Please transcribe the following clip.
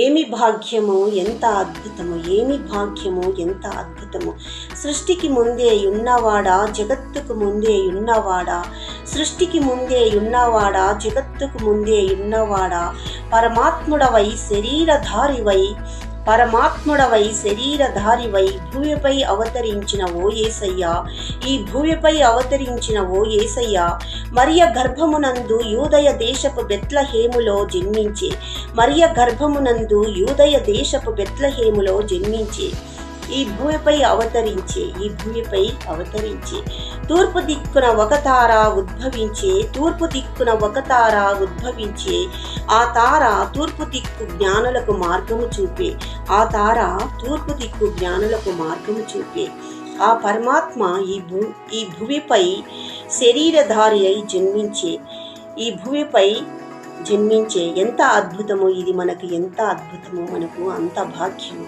ఏమి భాగ్యము ఎంత అద్భుతము, ఏమి భాగ్యము ఎంత అద్భుతము. సృష్టికి ముందే ఉన్నవాడా, జగత్తుకు ముందే ఉన్నవాడా, సృష్టికి ముందే ఉన్నవాడా, జగత్తుకు ముందే ఉన్నవాడా, పరమాత్ముడవై శరీరధారివై, పరమాత్ముడవై శరీరధారివై భూమిపై అవతరించిన ఓ యేసయ్యా, ఈ భూమిపై అవతరించిన ఓ యేసయ్యా, మరియ గర్భమునందు యూదయ దేశపు బెత్లెహేములో జన్మించే, మరియ గర్భమునందు యూదయ దేశపు బెత్లెహేములో జన్మించే, ఈ భూమిపై అవతరించే, ఈ భూమిపై అవతరించే, తూర్పు దిక్కున ఒక తార ఉద్భవించే, తూర్పు దిక్కున ఒక తార ఉద్భవించే, ఆ తార తూర్పు దిక్కు జ్ఞానులకు మార్గము చూపే, ఆ తార తూర్పు దిక్కు జ్ఞానులకు మార్గము చూపే. ఆ పరమాత్మ ఈ భూమిపై శరీరధారి అయి జన్మించే, ఈ భూమిపై జన్మించే. ఎంత అద్భుతమో ఇది, మనకు ఎంత అద్భుతమో, మనకు అంత భాగ్యము.